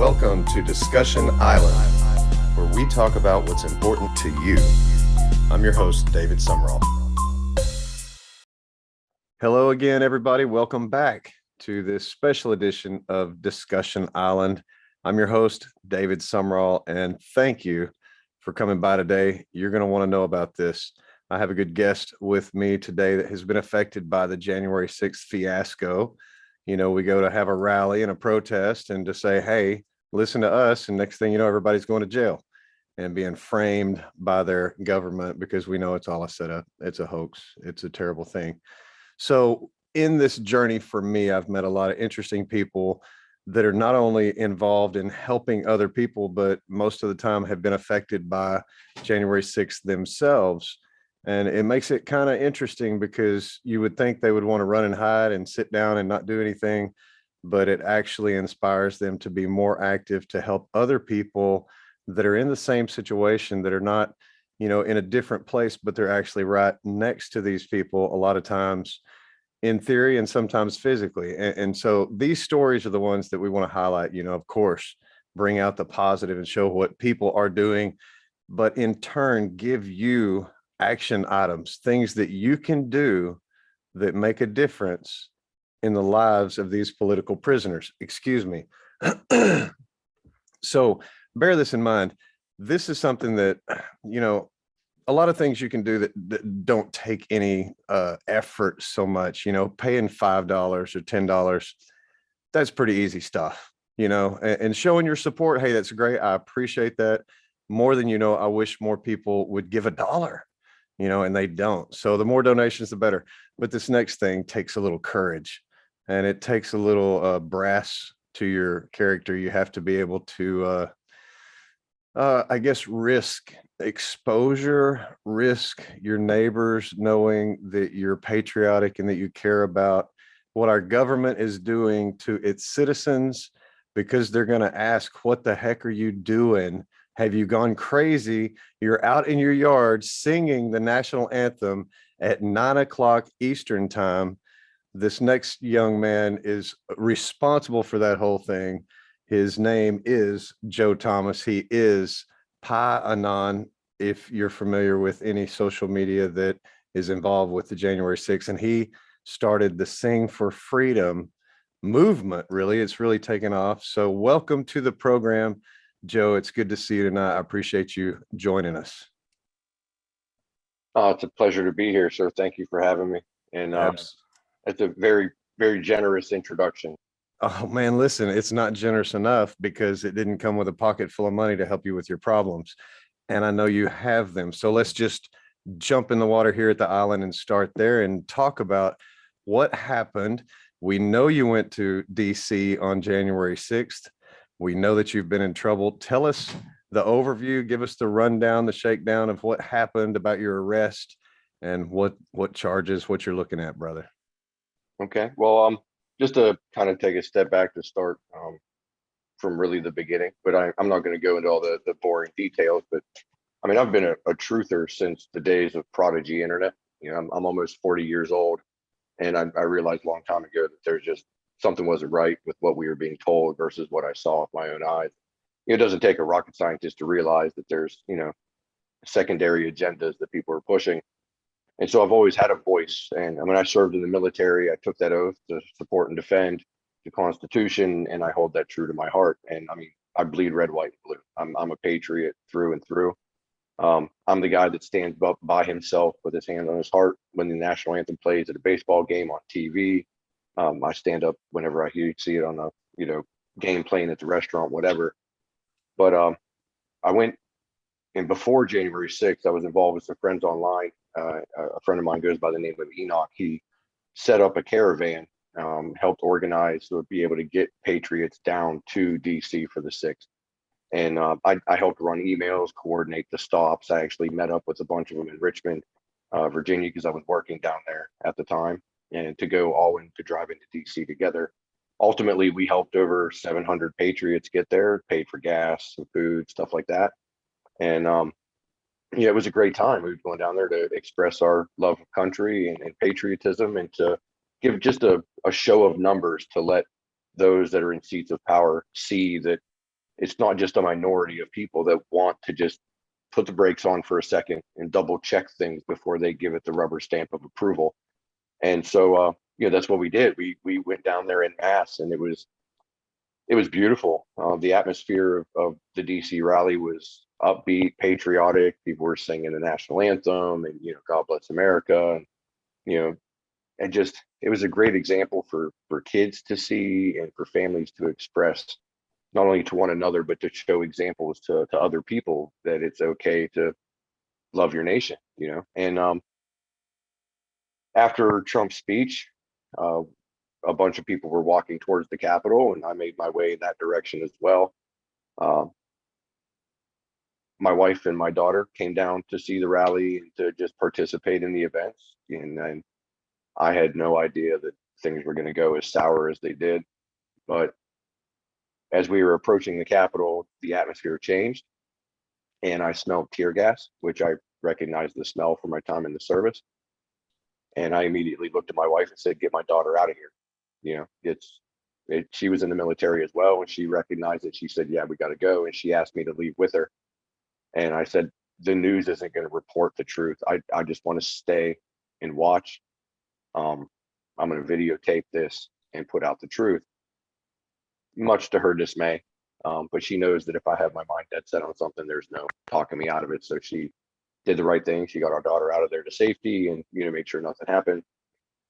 Welcome to Discussion Island, where we talk about what's important to you. I'm your host, David Sumrall. Hello again, everybody. Welcome back to this special edition of Discussion Island. I'm your host, David Sumrall, and thank you for coming by today. You're going to want to know about this. I have a good guest with me today that has been affected by the January 6th fiasco. You know, we go to have a rally and a protest and to say, hey, listen to us. And next thing you know, everybody's going to jail and being framed by their government because we know it's all a setup. It's a hoax. It's a terrible thing. So in this journey for me, I've met a lot of interesting people that are not only involved in helping other people, but most of the time have been affected by January 6th themselves. And it makes it kind of interesting because you would think they would want to run and hide and sit down and not do anything, but it actually inspires them to be more active to help other people that are in the same situation, that are not, you know, in a different place, but they're actually right next to these people a lot of times in theory and sometimes physically. And so these stories are the ones that we want to highlight, you know, of course, bring out the positive and show what people are doing, but in turn, give you action items, things that you can do that make a difference in the lives of these political prisoners. Excuse me. So bear this in mind. This is something that, you know, a lot of things you can do that don't take any effort so much, you know, paying $5 or $10, that's pretty easy stuff, you know, and showing your support. Hey, that's great. I appreciate that more than, you know, I wish more people would give $1, you know, and they don't. So the more donations, the better. But this next thing takes a little courage and it takes a little brass to your character. You have to be able to, I guess, risk exposure, risk your neighbors knowing that you're patriotic and that you care about what our government is doing to its citizens, because they're going to ask, what the heck are you doing? Have you gone crazy? You're out in your yard singing the national anthem at 9 o'clock Eastern time. This next young man is responsible for that whole thing. His name is Joe Thomas. He is Pi Anon, if you're familiar with any social media that is involved with the January 6th. And he started the Sing for Freedom movement. Really, it's really taken off. So welcome to the program, Joe. It's good to see you tonight. I appreciate you joining us. It's a pleasure to be here, sir. Thank you for having me. And it's a very, very generous introduction. Oh man, listen, it's not generous enough because it didn't come with a pocket full of money to help you with your problems. And I know you have them. So let's just jump in the water here at the island and start there and talk about what happened. We know you went to DC on January 6th. We know that you've been in trouble. Tell us the overview, give us the rundown, the shakedown of what happened, about your arrest and what charges, what you're looking at, brother. Okay, well, just to kind of take a step back to start from really the beginning, but I'm not going to go into all the boring details. But I mean, I've been a truther since the days of Prodigy Internet. You know, I'm almost 40 years old, and I realized a long time ago that there's just something wasn't right with what we were being told versus what I saw with my own eyes. It doesn't take a rocket scientist to realize that there's, you know, secondary agendas that people are pushing. And so I've always had a voice. And when I served in the military, I took that oath to support and defend the Constitution, and I hold that true to my heart. And I mean, I bleed red, white, and blue. I'm a patriot through and through. I'm the guy that stands up by himself with his hand on his heart when the national anthem plays at a baseball game on TV. I stand up whenever I see it on a, you know, game playing at the restaurant, whatever. But I went, and before January 6th, I was involved with some friends online. A friend of mine goes by the name of Enoch. He set up a caravan, helped organize to be able to get patriots down to DC for the 6th. And I helped run emails, coordinate the stops. I actually met up with a bunch of them in Richmond, Virginia, because I was working down there at the time, and to go all in to drive into DC together. Ultimately, we helped over 700 patriots get there, paid for gas, some food, stuff like that. And yeah, it was a great time. We were going down there to express our love of country and patriotism, and to give just a show of numbers to let those that are in seats of power see that it's not just a minority of people that want to just put the brakes on for a second and double check things before they give it the rubber stamp of approval. And so, that's what we did. We went down there in mass, and it was beautiful. The atmosphere of the DC rally was upbeat, patriotic. People were singing the national anthem, and God bless America, and and just it was a great example for kids to see and for families to express, not only to one another, but to show examples to other people that it's okay to love your nation. And after Trump's speech, uh, a bunch of people were walking towards the Capitol, and I made my way in that direction as well. Uh, my wife and my daughter came down to see the rally and to just participate in the events, and I had no idea that things were going to go as sour as they did. But as we were approaching the Capitol, the atmosphere changed, and I smelled tear gas, which I recognized the smell from my time in the service. And I immediately looked at my wife and said, "Get my daughter out of here." She was in the military as well, and she recognized it. She said, "Yeah, we got to go." And she asked me to leave with her. And I said, "The news isn't going to report the truth. I just want to stay and watch. I'm going to videotape this and put out the truth," much to her dismay. But she knows that if I have my mind dead set on something, there's no talking me out of it. So she did the right thing. She got our daughter out of there to safety and, made sure nothing happened.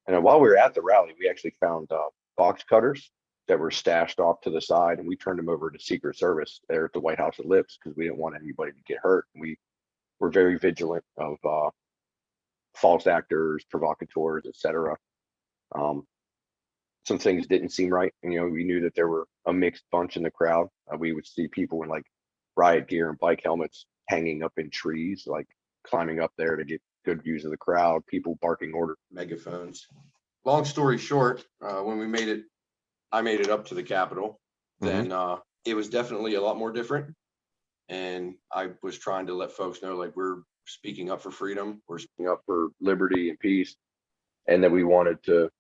And while we were at the rally, we actually found box cutters that were stashed off to the side, and we turned them over to Secret Service there at the White House Ellipse because we didn't want anybody to get hurt. We were very vigilant of false actors, provocateurs, etc. Some things didn't seem right, and we knew that there were a mixed bunch in the crowd. We would see people in like riot gear and bike helmets hanging up in trees, like climbing up there to get good views of the crowd, people barking order megaphones. Long story short, when I made it up to the Capitol, then it was definitely a lot more different. And I was trying to let folks know, like, we're speaking up for freedom, we're speaking up for liberty and peace, and that we wanted to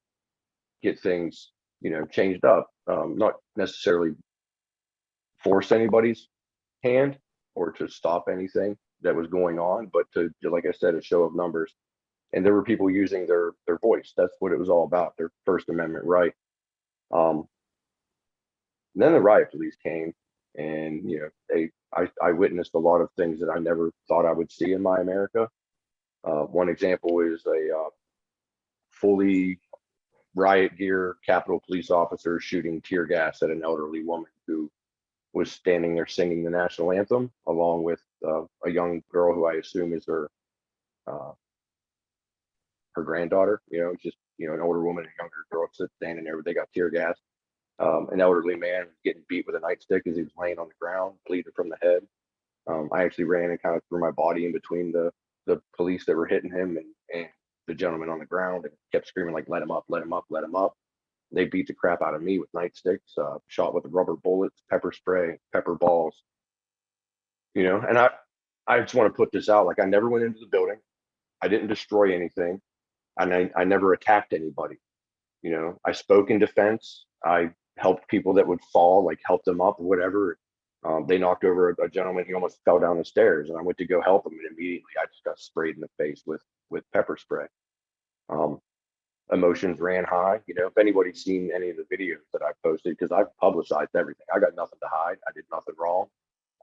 get things, changed up. Not necessarily force anybody's hand or to stop anything that was going on, but to, like I said, a show of numbers. And there were people using their voice. That's what it was all about, their First Amendment right. Then the riot police came, and I witnessed a lot of things that I never thought I would see in my America. One example is a fully riot gear Capitol police officer shooting tear gas at an elderly woman who was standing there singing the national anthem, along with a young girl who I assume is her granddaughter. Just an older woman and a younger girl standing there, but they got tear gas. An elderly man was getting beat with a nightstick as he was laying on the ground, bleeding from the head. I actually ran and kind of threw my body in between the police that were hitting him and the gentleman on the ground, and kept screaming like, "Let him up, let him up, let him up." They beat the crap out of me with nightsticks, shot with rubber bullets, pepper spray, pepper balls. And I just want to put this out. Like, I never went into the building. I didn't destroy anything. And I never attacked anybody. I spoke in defense. I helped people that would fall, like helped them up, whatever. They knocked over a gentleman. He almost fell down the stairs, and I went to go help him, and immediately I just got sprayed in the face with pepper spray. Emotions ran high. If anybody's seen any of the videos that I posted, because I've publicized everything, I got nothing to hide. I did nothing wrong.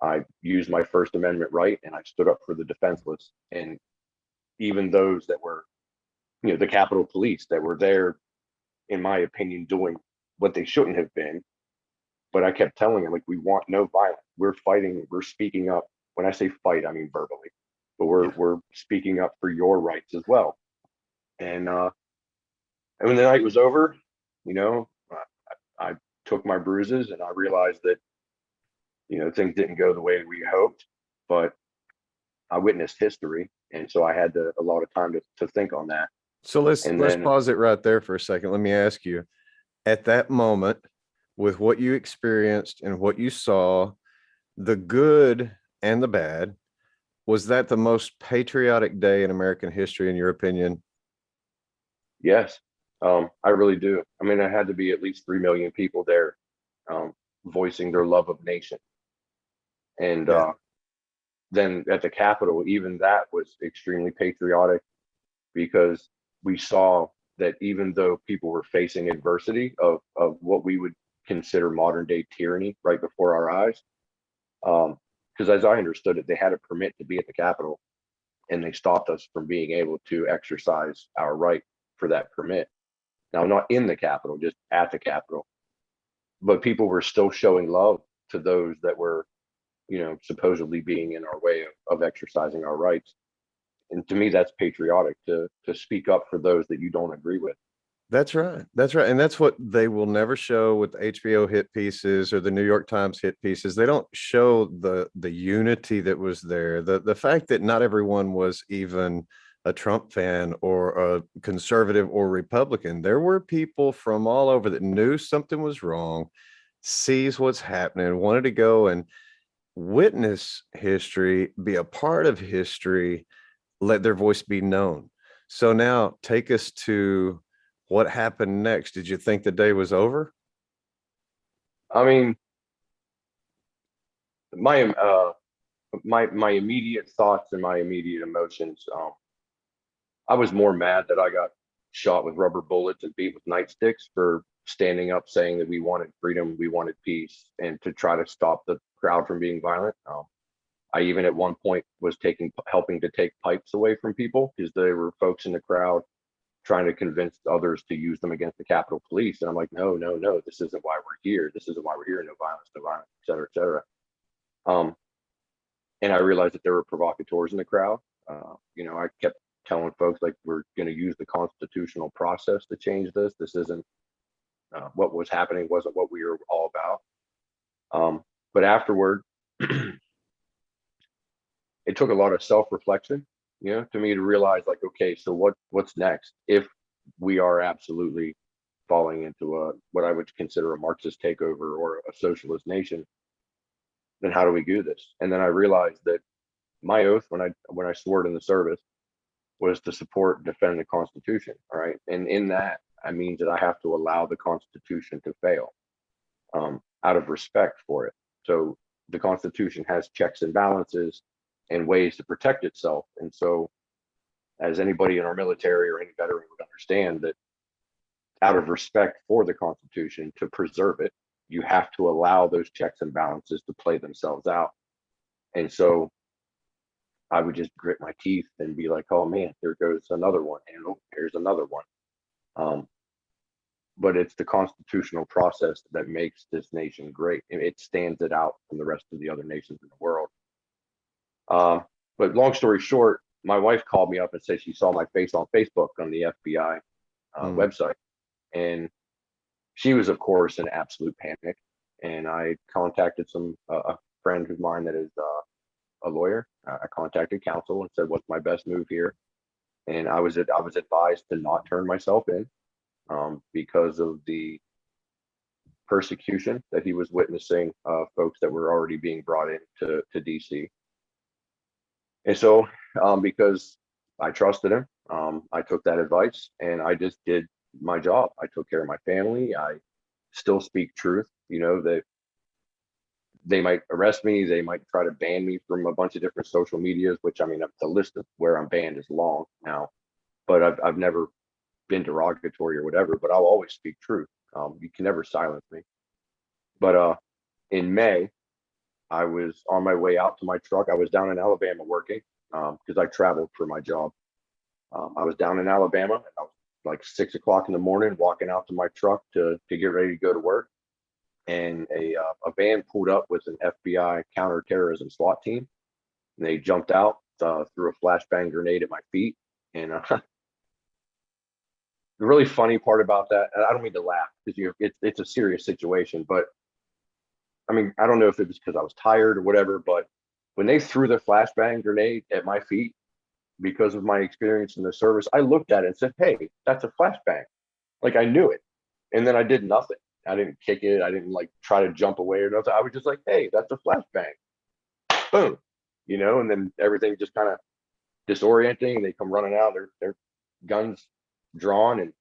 I used my First Amendment right, and I stood up for the defenseless. And even those that were, the Capitol Police that were there, in my opinion, doing what they shouldn't have been. But I kept telling them, like, we want no violence. We're fighting. We're speaking up. When I say fight, I mean verbally. But we're speaking up for your rights as well. And when the night was over, I took my bruises, and I realized that, things didn't go the way we hoped. But I witnessed history, and so I had a lot of time to think on that. So let's pause it right there for a second. Let me ask you, at that moment, with what you experienced and what you saw, the good and the bad, was that the most patriotic day in American history, in your opinion? Yes, I really do. I mean, there had to be at least 3 million people there, voicing their love of nation. And Yeah. then at the Capitol, even that was extremely patriotic, because we saw that even though people were facing adversity of what we would consider modern day tyranny right before our eyes, because as I understood it, they had a permit to be at the Capitol, and they stopped us from being able to exercise our right for that permit. Now, not in the Capitol, just at the Capitol, but people were still showing love to those that were, supposedly being in our way of exercising our rights. And to me, that's patriotic, to speak up for those that you don't agree with. That's right. That's right. And that's what they will never show with HBO hit pieces or the New York Times hit pieces. They don't show the unity that was there. The fact that not everyone was even a Trump fan or a conservative or Republican. There were people from all over that knew something was wrong, sees what's happening, wanted to go and witness history, be a part of history, let their voice be known. So now take us to what happened next. Did you think the day was over? I mean, my my immediate thoughts and my immediate emotions. I was more mad that I got shot with rubber bullets and beat with nightsticks for standing up, saying that we wanted freedom, we wanted peace, and to try to stop the crowd from being violent. I even at one point was helping to take pipes away from people, because there were folks in the crowd trying to convince others to use them against the Capitol Police. And I'm like, no, no, no, this isn't why we're here. This isn't why we're here. No violence, no violence, et cetera, et cetera. Um, and I realized that there were provocateurs in the crowd. I kept telling folks, like, we're going to use the constitutional process to change this. This isn't what was happening, wasn't what we were all about. But afterward, it took a lot of self-reflection, to me to realize, like, okay, so what's next if we are absolutely falling into what I would consider a Marxist takeover or a socialist nation? Then how do we do this? And then I realized that my oath, when I swore it in the service, was to support and defend the Constitution. All right, and in that, I mean that I have to allow the Constitution to fail, out of respect for it. So the Constitution has checks and balances and ways to protect itself. And so, as anybody in our military or any veteran would understand, that out of respect for the Constitution, to preserve it, you have to allow those checks and balances to play themselves out. And so I would just grit my teeth and be like, oh man, there goes another one. And oh, here's another one. But it's the constitutional process that makes this nation great. It stands it out from the rest of the other nations in the world. But long story short, my wife called me up and said she saw my face on Facebook on the FBI website. And she was, of course, in absolute panic. And I contacted a friend of mine that is a lawyer. I contacted counsel and said, what's my best move here? And I was advised to not turn myself in, because of the persecution that he was witnessing, folks that were already being brought in to DC. And so, because I trusted him, I took that advice and I just did my job. I took care of my family. I still speak truth, that they might arrest me. They might try to ban me from a bunch of different social medias, which, I mean, the list of where I'm banned is long now, but I've never been derogatory or whatever, but I'll always speak truth. You can never silence me. But in May, I was on my way out to my truck. I was down in Alabama working, because I traveled for my job. I was down in Alabama, and I was like 6 o'clock in the morning, walking out to my truck to get ready to go to work. And a van pulled up with an FBI counterterrorism SWAT team. And they jumped out, threw a flashbang grenade at my feet. And the really funny part about that, and I don't mean to laugh because it's a serious situation, but I mean, I don't know if it was because I was tired or whatever, but when they threw the flashbang grenade at my feet, because of my experience in the service, I looked at it and said, hey, that's a flashbang. Like, I knew it. And then I did nothing. I didn't kick it. I didn't like try to jump away or nothing. I was just like, hey, that's a flashbang. Boom. And then everything just kind of disorienting. They come running out, their guns drawn and,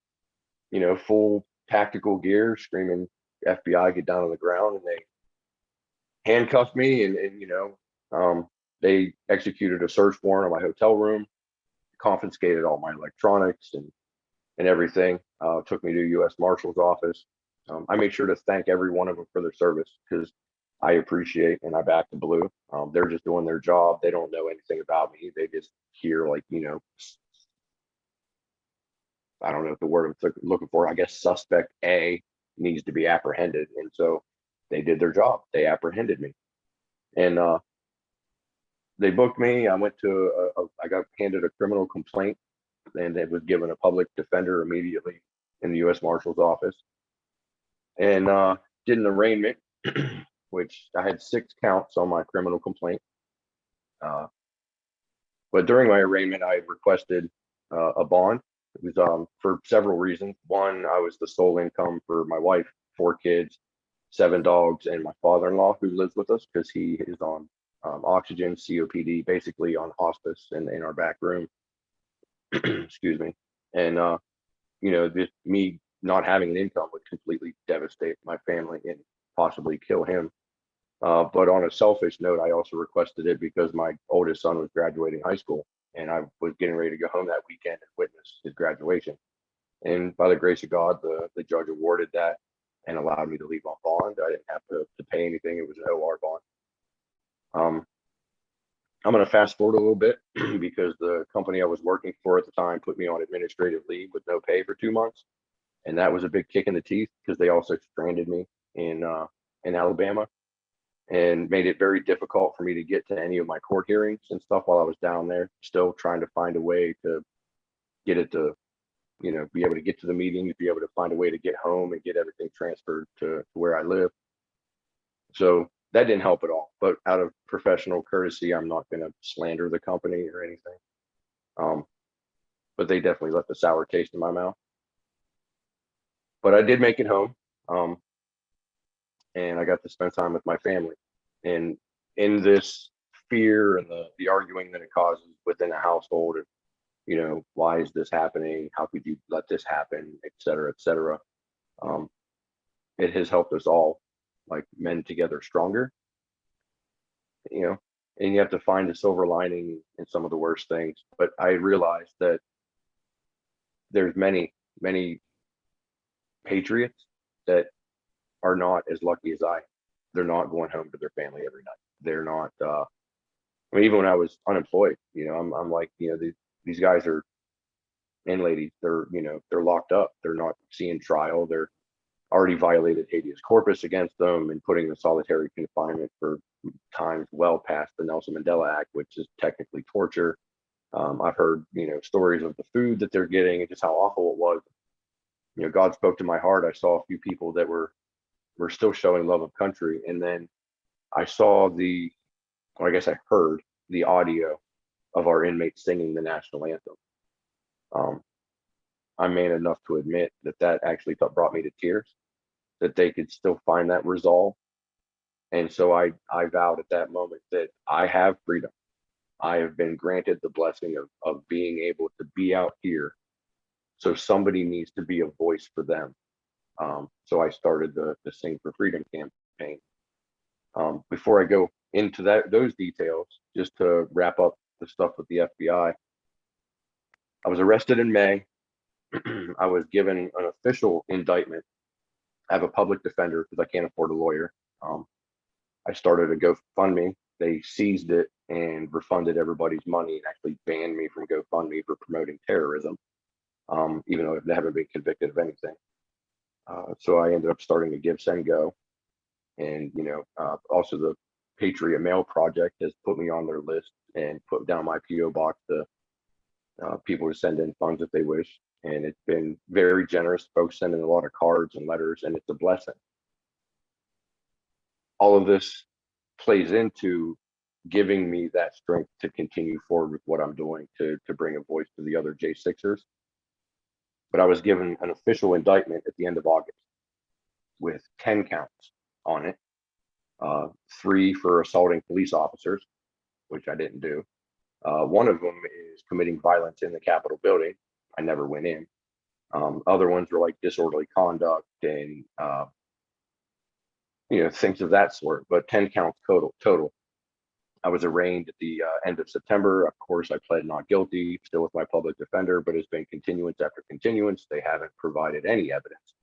full tactical gear, screaming FBI, get down on the ground. And they handcuffed me and they executed a search warrant on my hotel room, confiscated all my electronics and everything. Took me to U.S. Marshal's office. I made sure to thank every one of them for their service because I appreciate and I back the blue. They're just doing their job. They don't know anything about me. They just hear I don't know what the word I'm looking for. I guess suspect A needs to be apprehended. And so they did their job. They apprehended me. And they booked me. I went to, I got handed a criminal complaint and it was given a public defender immediately in the U.S. Marshal's office. And did an arraignment, which I had 6 counts on my criminal complaint. But during my arraignment, I requested a bond. It was for several reasons. One, I was the sole income for my wife, 4 kids, 7 dogs, and my father-in-law who lives with us because he is on oxygen, COPD, basically on hospice in our back room. Excuse me. And just me not having an income would completely devastate my family and possibly kill him. But on a selfish note, I also requested it because my oldest son was graduating high school and I was getting ready to go home that weekend and witness his graduation. And by the grace of God, the judge awarded that and allowed me to leave on bond. I didn't have to pay anything. It was an OR bond. I'm going to fast forward a little bit because the company I was working for at the time put me on administrative leave with no pay for 2 months. And that was a big kick in the teeth because they also stranded me in Alabama and made it very difficult for me to get to any of my court hearings and stuff while I was down there, still trying to find a way to get it to, be able to get to the meetings, be able to find a way to get home and get everything transferred to where I live. So that didn't help at all. But out of professional courtesy, I'm not going to slander the company or anything. But they definitely left a sour taste in my mouth. But I did make it home. And I got to spend time with my family. And in this fear and the arguing that it causes within a household, and why is this happening? How could you let this happen, et cetera, et cetera. It has helped us all like mend together stronger, and you have to find a silver lining in some of the worst things. But I realized that there's many, many patriots that are not as lucky as I am. They're not going home to their family every night. They're not. Even when I was unemployed, I'm like, these guys are, and ladies, they're locked up. They're not seeing trial. They're already violated habeas corpus against them and putting in solitary confinement for times well past the Nelson Mandela Act, which is technically torture. I've heard, stories of the food that they're getting and just how awful it was. God spoke to my heart. I saw a few people that were still showing love of country. And then I saw I guess I heard the audio of our inmates singing the national anthem. I'm man enough to admit that actually brought me to tears, that they could still find that resolve. And so I vowed at that moment that I have freedom. I have been granted the blessing of being able to be out here. So somebody needs to be a voice for them. So I started the Sing for Freedom campaign. Before I go into those details, just to wrap up the stuff with the FBI, I was arrested in May. I was given an official indictment. I have a public defender because I can't afford a lawyer. I started a GoFundMe. They seized it and refunded everybody's money and actually banned me from GoFundMe for promoting terrorism, even though I haven't been convicted of anything. So I ended up starting a Give, Send, Go. And, also the Patriot Mail Project has put me on their list and put down my PO box to people to send in funds if they wish. And it's been very generous. Folks sending a lot of cards and letters, and it's a blessing. All of this plays into giving me that strength to continue forward with what I'm doing to bring a voice to the other J6ers. But I was given an official indictment at the end of August with 10 counts on it, 3 for assaulting police officers, which I didn't do. One of them is committing violence in the Capitol building. I never went in. Other ones were like disorderly conduct and things of that sort, but 10 counts total. I was arraigned at the end of September. Of course, I pled not guilty, still with my public defender, but it's been continuance after continuance. They haven't provided any evidence.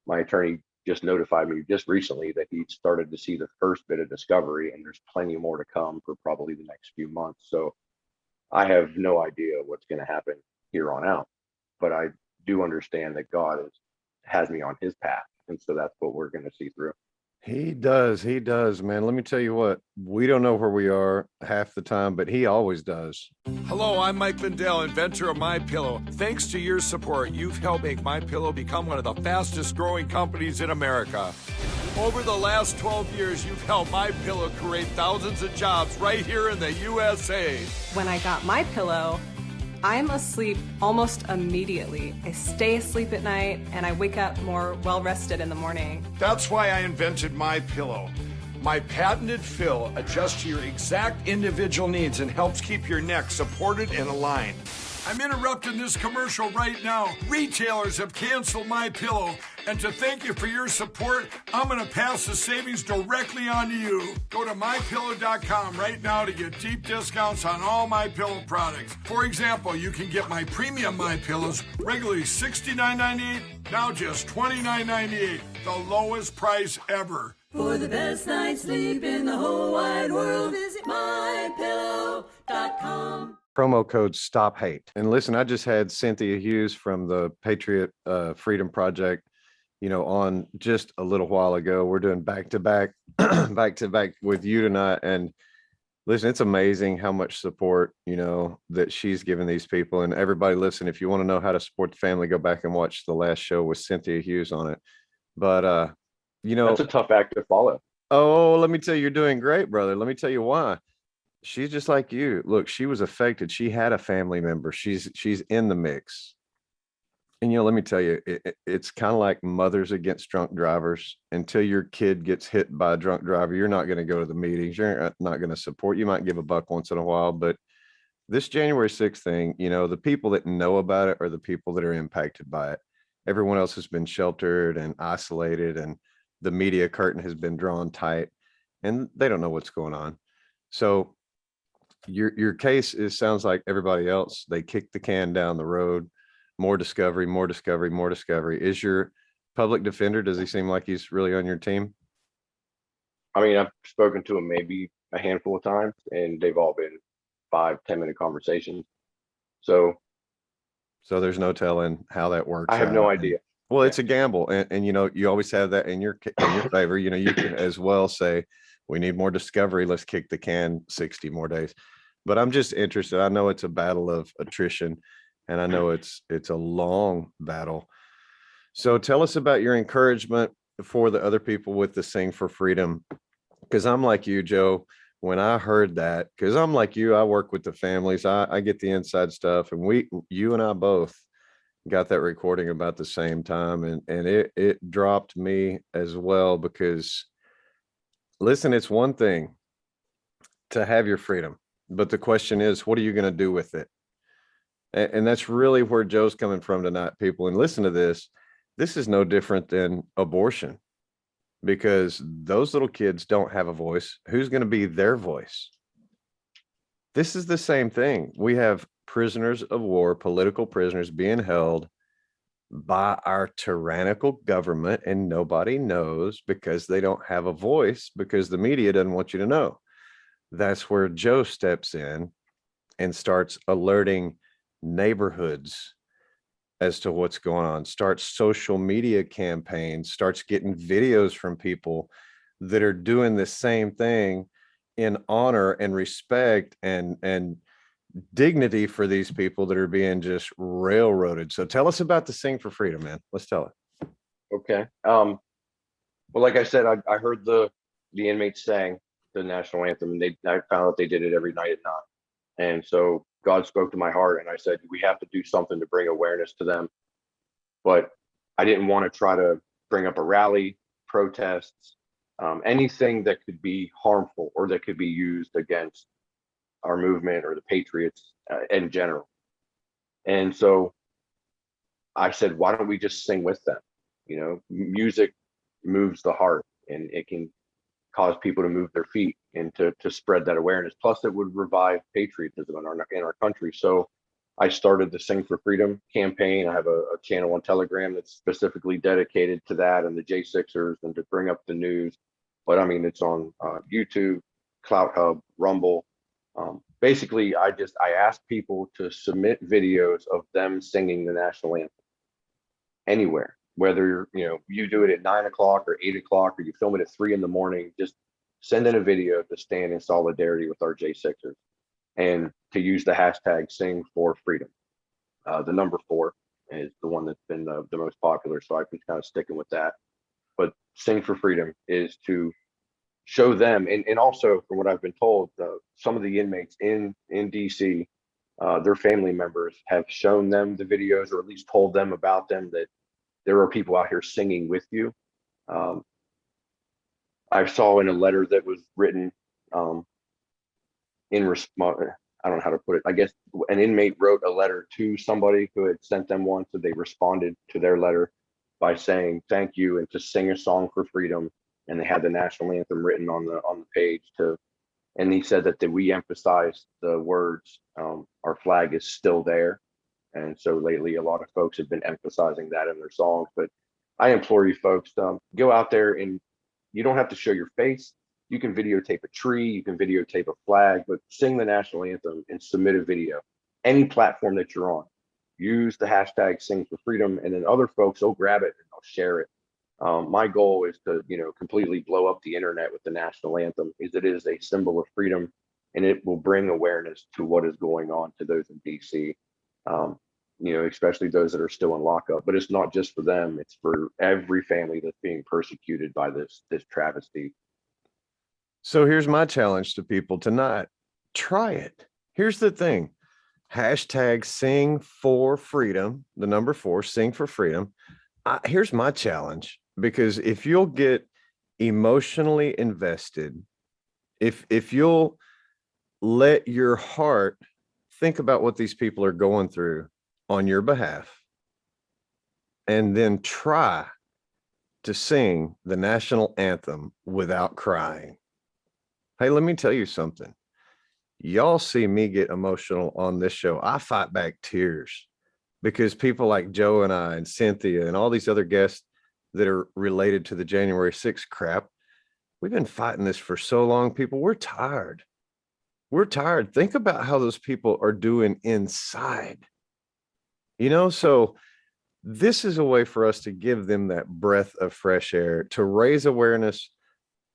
My attorney just notified me just recently that he started to see the first bit of discovery, and there's plenty more to come for probably the next few months. So I have no idea what's going to happen here on out, but I do understand that God has me on his path. And so that's what we're going to see through. He does, man. Let me tell you what, we don't know where we are half the time, but he always does. Hello, I'm Mike Lindell, inventor of MyPillow. Thanks to your support, you've helped make MyPillow become one of the fastest growing companies in America. Over the last 12 years, you've helped MyPillow create thousands of jobs right here in the USA. When I got MyPillow, I'm asleep almost immediately. I stay asleep at night and I wake up more well-rested in the morning. That's why I invented MyPillow. My patented fill adjusts to your exact individual needs and helps keep your neck supported and aligned. I'm interrupting this commercial right now. Retailers have canceled MyPillow, and to thank you for your support, I'm going to pass the savings directly on to you. Go to MyPillow.com right now to get deep discounts on all MyPillow products. For example, you can get my premium MyPillows regularly $69.98, now just $29.98, the lowest price ever. For the best night's sleep in the whole wide world, visit MyPillow.com. Promo code Stop Hate. And listen, I just had Cynthia Hughes from the Patriot Freedom Project, on just a little while ago. We're doing back to back with you tonight. And listen, it's amazing how much support, that she's given these people. And everybody, listen, if you want to know how to support the family, go back and watch the last show with Cynthia Hughes on it. But, that's a tough act to follow. Oh, let me tell you, you're doing great, brother. Let me tell you why. She's just like you. Look, she was affected. She had a family member. She's in the mix. And, let me tell you, it's kind of like mothers against drunk drivers. Until your kid gets hit by a drunk driver, you're not going to go to the meetings. You're not going to support. You might give a buck once in a while. But this January 6th thing, the people that know about it are the people that are impacted by it. Everyone else has been sheltered and isolated, and the media curtain has been drawn tight, and they don't know what's going on. So your case sounds like everybody else. They kick the can down the road. More discovery. Is your public defender, does he seem like he's really on your team? I mean, I've spoken to him maybe a handful of times, and they've all been 5-10 minute conversations. So there's no telling how that works. I have no idea. Well, it's a gamble, and you always have that in your favor. You can as well say, we need more discovery. Let's kick the can 60 more days. But I'm just interested. I know it's a battle of attrition, and I know it's a long battle. So tell us about your encouragement for the other people with the Sing for Freedom. Because I'm like you, Joe, when I heard that, because I'm like you, I work with the families. I get the inside stuff, and you and I both got that recording about the same time, and it dropped me as well. Because listen, it's one thing to have your freedom, but the question is, what are you going to do with it? And that's really where Joe's coming from tonight, people. And listen to this. This is no different than abortion, because those little kids don't have a voice. Who's going to be their voice? This is the same thing. We have prisoners of war, political prisoners being held by our tyrannical government, and nobody knows because they don't have a voice, because the media doesn't want you to know. That's where Joe steps in and starts alerting neighborhoods as to what's going on, starts social media campaigns, starts getting videos from people that are doing the same thing in honor and respect and dignity for these people that are being just railroaded. So tell us about the Sing for Freedom, man. Let's tell it. Okay. Well, like I said, I heard the inmates sang the national anthem, and I found out they did it every night at 9. And so God spoke to my heart, and I said, we have to do something to bring awareness to them. But I didn't want to try to bring up a rally, protests, anything that could be harmful or that could be used against our movement or the Patriots in general. And so I said, why don't we just sing with them? Music moves the heart. and it can cause people to move their feet and to spread that awareness. Plus, it would revive patriotism in our country. So I started the Sing for Freedom campaign. I have a channel on Telegram that's specifically dedicated to that and the J6ers and to bring up the news. But I mean, it's on YouTube, CloutHub, Rumble. Basically, I ask people to submit videos of them singing the national anthem anywhere, whether you do it at 9 o'clock or 8 o'clock, or you film it at 3 in the morning. Just send in a video to stand in solidarity with our J6ers and to use the hashtag Sing for Freedom. The number 4 is the one that's been the most popular, so I've been kind of sticking with that. But Sing for Freedom is to show them, and also from what I've been told, some of the inmates in DC, their family members have shown them the videos, or at least told them about them, that there are people out here singing with you. I saw in a letter that was written in response, I don't know how to put it. I guess an inmate wrote a letter to somebody who had sent them one, so they responded to their letter by saying thank you and to sing a song for freedom. And they had the national anthem written on the page and he said that we emphasized the words, our flag is still there. And so lately, a lot of folks have been emphasizing that in their songs. But I implore you folks, go out there, and you don't have to show your face. You can videotape a tree, you can videotape a flag, but sing the national anthem and submit a video. Any platform that you're on, use the hashtag Sing for Freedom, and then other folks will grab it and they'll share it. My goal is to, completely blow up the internet with the national anthem, is it is a symbol of freedom, and it will bring awareness to what is going on to those in DC. Especially those that are still in lockup. But it's not just for them; it's for every family that's being persecuted by this travesty. So here's my challenge to people tonight: try it. Here's the thing: hashtag Sing for Freedom, the number 4, Sing for Freedom. Here's my challenge, because if you'll get emotionally invested, if you'll let your heart think about what these people are going through on your behalf, and then try to sing the national anthem without crying. Hey, let me tell you something. Y'all see me get emotional on this show. I fight back tears because people like Joe and I and Cynthia and all these other guests that are related to the January 6th crap, we've been fighting this for so long. People, we're tired. We're tired. Think about how those people are doing inside. So this is a way for us to give them that breath of fresh air, to raise awareness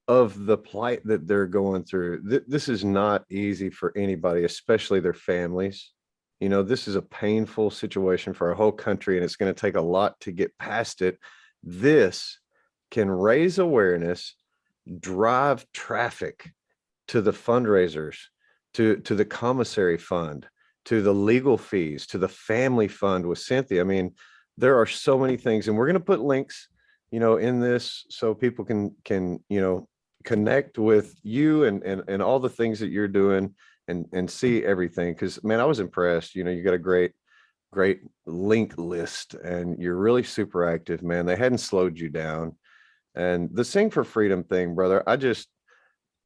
of the plight that they're going through. This is not easy for anybody, especially their families. This is a painful situation for our whole country, and it's going to take a lot to get past it. This can raise awareness, drive traffic to the fundraisers, to the commissary fund, to the legal fees, to the family fund with Cynthia. I mean, there are so many things, and we're going to put links, in this so people can connect with you and all the things that you're doing and see everything. Because, man, I was impressed. You got a great link list, and you're really super active, man. They hadn't slowed you down. And the Sing for Freedom thing, brother,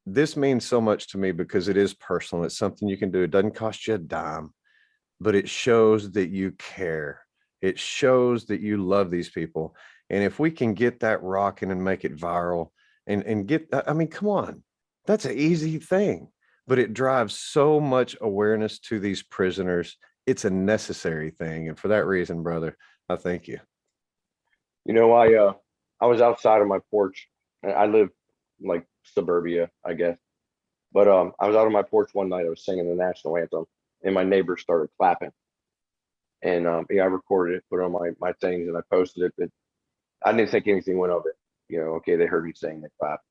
this means so much to me because it is personal. It's something you can do. It doesn't cost you a dime, but it shows that you care. It shows that you love these people. And if we can get that rocking and make it viral and get, I mean, come on, that's an easy thing, but it drives so much awareness to these prisoners. It's a necessary thing. And for that reason, brother, I thank you. I was outside of my porch. I live like suburbia, I guess. But I was out on my porch one night. I was singing the national anthem, and my neighbors started clapping. And I recorded it, put it on my things, and I posted it. But I didn't think anything went of it. Okay, they heard me sing, they clapped.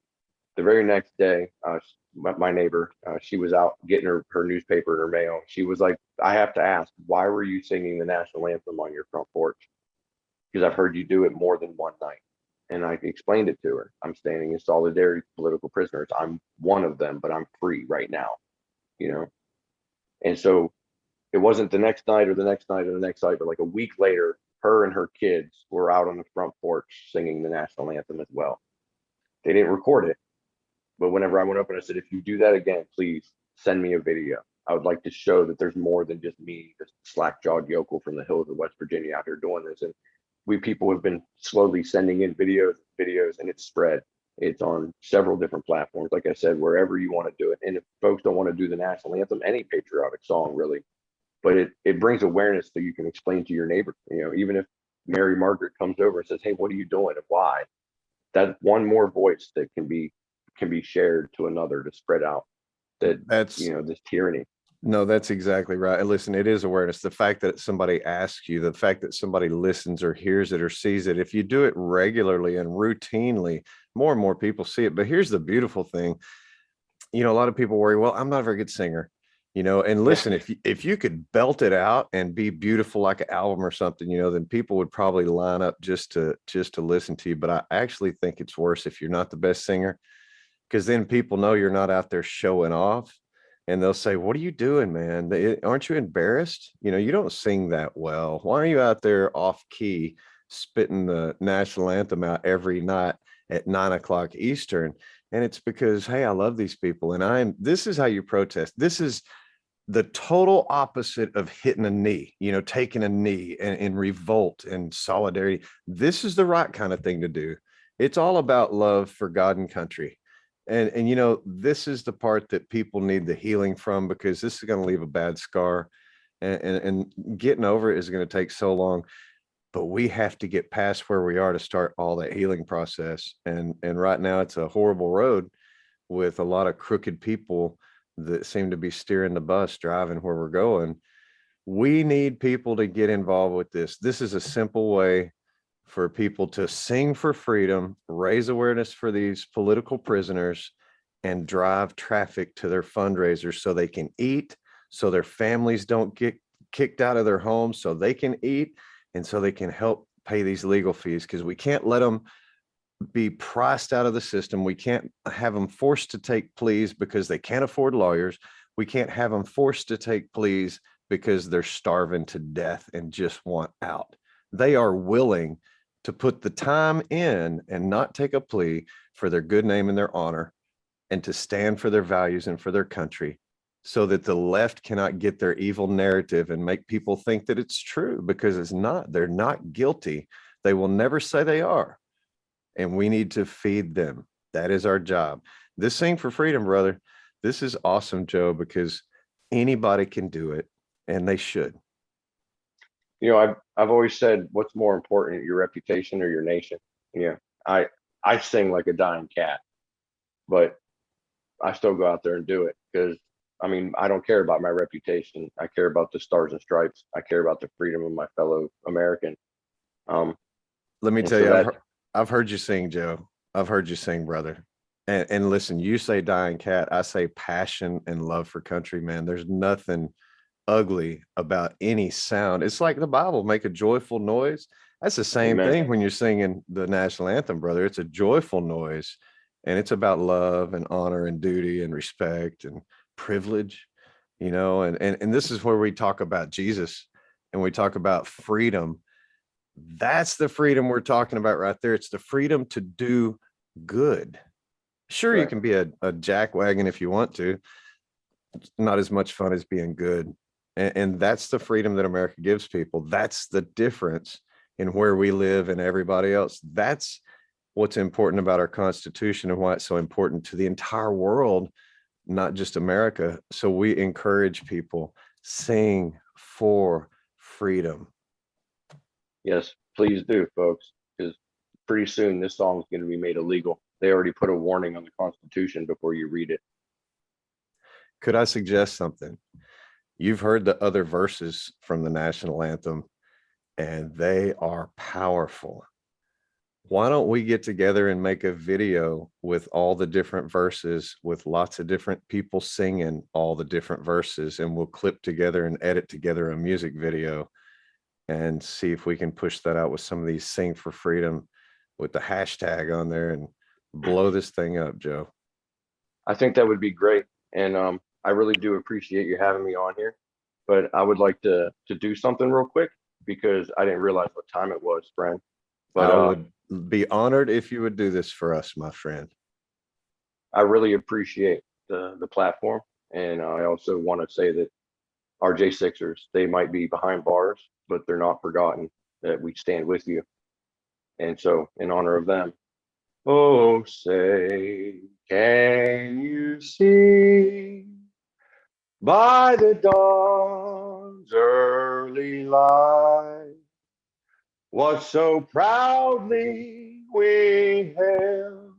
The very next day, my neighbor, she was out getting her newspaper and her mail. She was like, I have to ask, why were you singing the national anthem on your front porch? Because I've heard you do it more than one night. And I explained it to her. I'm standing in solidarity with political prisoners. I'm one of them, but I'm free right now, And so it wasn't the next night or the next night or the next night, but like a week later, her and her kids were out on the front porch singing the national anthem as well. They didn't record it. But whenever I went up and I said, if you do that again, please send me a video. I would like to show that there's more than just me, this slack-jawed yokel from the hills of West Virginia out here doing this. And we people have been slowly sending in videos, and it's spread. It's on several different platforms. Like I said, wherever you want to do it. And if folks don't want to do the national anthem, any patriotic song really, but it brings awareness so you can explain to your neighbor, even if Mary Margaret comes over and says, hey, what are you doing and why? That's one more voice that can be shared to another to spread out That's this tyranny. No, that's exactly right. And listen, it is awareness. The fact that somebody asks you, the fact that somebody listens or hears it or sees it, if you do it regularly and routinely, more and more people see it. But here's the beautiful thing. A lot of people worry, well, I'm not a very good singer, and listen, if you could belt it out and be beautiful like an album or something, then people would probably line up just to listen to you. But I actually think it's worse if you're not the best singer, because then people know you're not out there showing off. And they'll say, what are you doing, man? Aren't you embarrassed? You don't sing that well. Why are you out there off key spitting the national anthem out every night at 9 o'clock Eastern? And it's because, hey, I love these people. And this is how you protest. This is the total opposite of hitting a knee, taking a knee in revolt and solidarity. This is the right kind of thing to do. It's all about love for God and country. And this is the part that people need the healing from, because this is going to leave a bad scar, and getting over it is going to take so long. But we have to get past where we are to start all that healing process. And right now it's a horrible road with a lot of crooked people that seem to be steering the bus, driving where we're going. We need people to get involved with this. This is a simple way for people to sing for freedom, raise awareness for these political prisoners, and drive traffic to their fundraisers so they can eat, so their families don't get kicked out of their homes, so they can eat, and so they can help pay these legal fees, because we can't let them be priced out of the system. We can't have them forced to take pleas because they can't afford lawyers. We can't have them forced to take pleas because they're starving to death and just want out. They are willing to put the time in and not take a plea for their good name and their honor, and to stand for their values and for their country, so that the left cannot get their evil narrative and make people think that it's true, because it's not. They're not guilty. They will never say they are. And we need to feed them. That is our job. This Sing for Freedom, brother, this is awesome, Joe, because anybody can do it, and they should. I've always said, what's more important, your reputation or your nation? I sing like a dying cat, but I still go out there and do it, because I don't care about my reputation. I care about the stars and stripes. I care about the freedom of my fellow American. Let me tell you, I've heard you sing, Joe. I've heard you sing, brother. And listen, you say dying cat, I say passion and love for country, man. There's nothing ugly about any sound. It's like the Bible, make a joyful noise. That's the same Amen. thing when you're singing the national anthem, brother. It's a joyful noise, and it's about love and honor and duty and respect and privilege, and this is where we talk about Jesus and we talk about freedom. That's the freedom we're talking about right there. It's the freedom to do good. Sure, right. You can be a jackwagon if you want to. It's not as much fun as being good. And that's the freedom that America gives people. That's the difference in where we live and everybody else. That's what's important about our Constitution and why it's so important to the entire world, not just America. So we encourage people, sing for freedom. Yes, please do, folks, because pretty soon this song is going to be made illegal. They already put a warning on the Constitution before you read it. Could I suggest something? You've heard the other verses from the national anthem, and they are powerful. Why don't we get together and make a video with all the different verses, with lots of different people singing all the different verses, and we'll clip together and edit together a music video and see if we can push that out with some of these Sing for Freedom with the hashtag on there and blow this thing up, Joe. I think that would be great. And I really do appreciate you having me on here, but I would like to do something real quick, because I didn't realize what time it was, friend. But I would be honored if you would do this for us, my friend. I really appreciate the platform. And I also want to say that our J6ers, they might be behind bars, but they're not forgotten, that we stand with you. And so in honor of them, oh, say, can you see by the dawn's early light what so proudly we hailed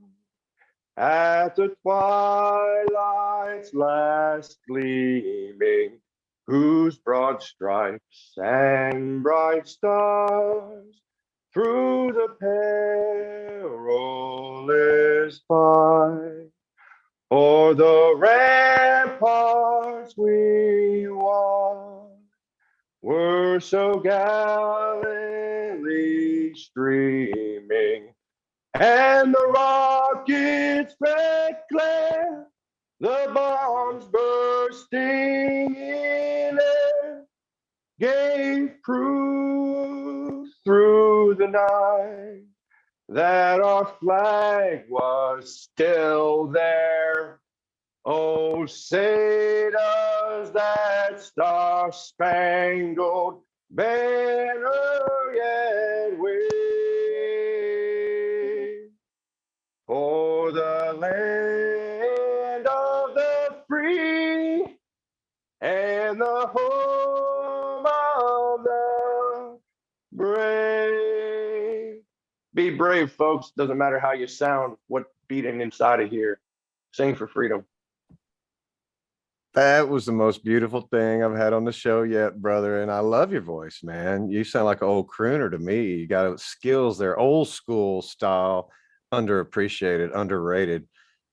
at the twilight's last gleaming, whose broad stripes and bright stars through the perilous fight o'er the ramparts we walked were so gallantly streaming, and the rocket's red glare, the bombs bursting in air, gave proof through the night that our flag was still there. Oh, say does that star-spangled banner yet wave for the land of the free and the home of the brave. Be brave, folks. Doesn't matter how you sound, what beating inside of here. Sing for freedom. That was the most beautiful thing I've had on the show yet, brother. And I love your voice, man. You sound like an old crooner to me. You got skills there, old school style, underappreciated, underrated.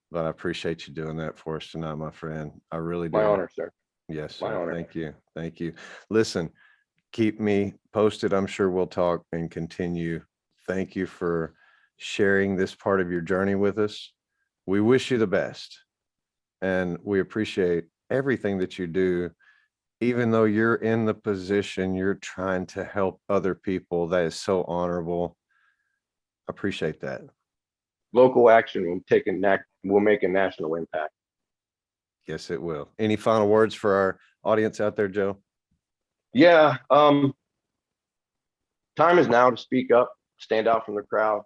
But I appreciate you doing that for us tonight, my friend. I really do. My honor, sir. Yes, My sir. honor. Thank you. Thank you. Listen, keep me posted. I'm sure we'll talk and continue. Thank you for sharing this part of your journey with us. We wish you the best. And we appreciate everything that you do, even though you're in the position, you're trying to help other people. That is so honorable. I appreciate that. Local action will make a national impact. Yes, it will. Any final words for our audience out there, Joe? Yeah, time is now to speak up, stand out from the crowd,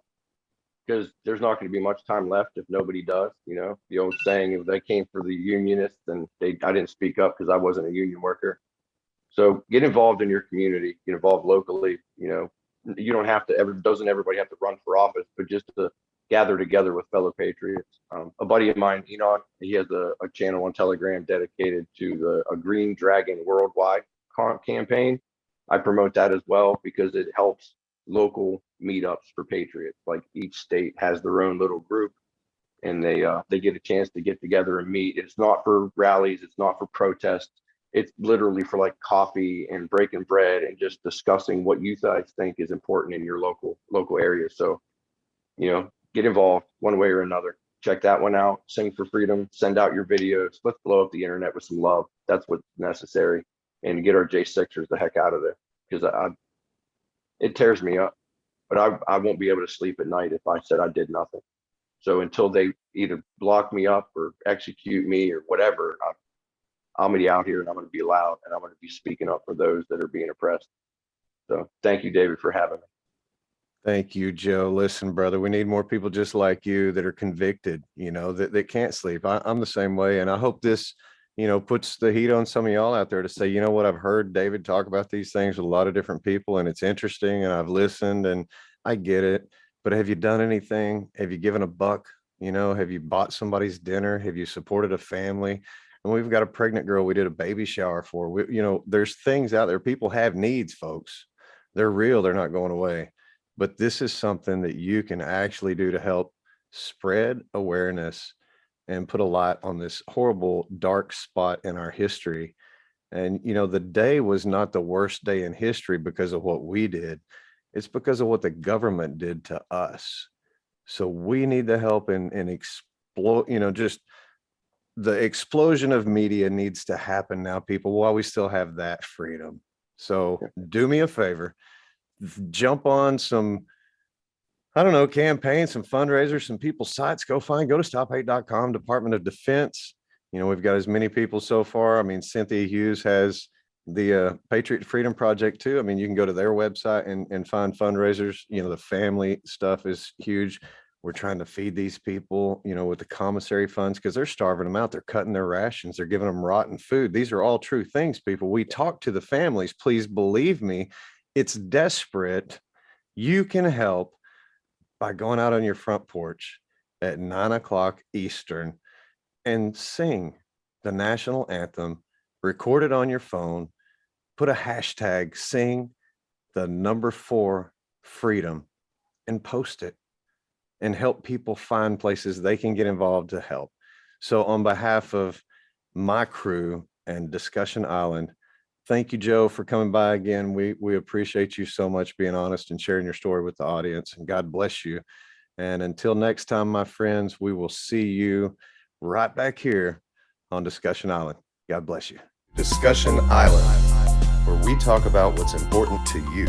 because there's not going to be much time left if nobody does. You know, the old saying, if they came for the unionists and I didn't speak up because I wasn't a union worker. So get involved in your community, get involved locally. You know, you don't have to doesn't everybody have to run for office, but just to gather together with fellow patriots. A buddy of mine, Enoch, he has a channel on Telegram dedicated to a Green Dragon Worldwide campaign. I promote that as well because it helps local meetups for patriots. Like each state has their own little group, and they get a chance to get together and meet. It's not for rallies, it's not for protests. It's literally for like coffee and breaking bread and just discussing what you guys think is important in your local area. So, you know, get involved one way or another. Check that one out. Sing for freedom. Send out your videos. Let's blow up the internet with some love. That's what's necessary. And get our J6ers the heck out of there, because it tears me up. But I won't be able to sleep at night if I said I did nothing. So until they either block me up or execute me or whatever, I'm gonna be out here and I'm gonna be loud and I'm gonna be speaking up for those that are being oppressed. So thank you, David, for having me. Thank you, Joe. Listen, brother, we need more people just like you that are convicted, you know, that can't sleep. I'm the same way. And I hope this, you know, puts the heat on some of y'all out there to say, you know what, I've heard David talk about these things with a lot of different people and it's interesting and I've listened and I get it. But have you done anything? Have you given a buck? You know, have you bought somebody's dinner? Have you supported a family? And we've got a pregnant girl we did a baby shower for. You know, there's things out there. People have needs, folks. They're real. They're not going away. But this is something that you can actually do to help spread awareness and put a light on this horrible dark spot in our history. And, you know, the day was not the worst day in history because of what we did. It's because of what the government did to us. So we need the help in explode, you know, just the explosion of media needs to happen now, people, while we still have that freedom. So do me a favor, jump on some I don't know, campaigns, some fundraisers, some people's sites, go to stophate.com, Department of Defense. You know, we've got as many people so far. I mean, Cynthia Hughes has the Patriot Freedom Project too. I mean, you can go to their website and find fundraisers. You know, the family stuff is huge. We're trying to feed these people, you know, with the commissary funds because they're starving them out. They're cutting their rations. They're giving them rotten food. These are all true things, people. We talk to the families. Please believe me. It's desperate. You can help by going out on your front porch at 9 o'clock Eastern and sing the national anthem, record it on your phone, put a hashtag, sing the number 4 freedom, and post it and help people find places they can get involved to help. So on behalf of my crew and Discussion Island, thank you, Joe, for coming by again. We appreciate you so much being honest and sharing your story with the audience, and God bless you. And until next time, my friends, we will see you right back here on Discussion Island. God bless you. Discussion Island, where we talk about what's important to you.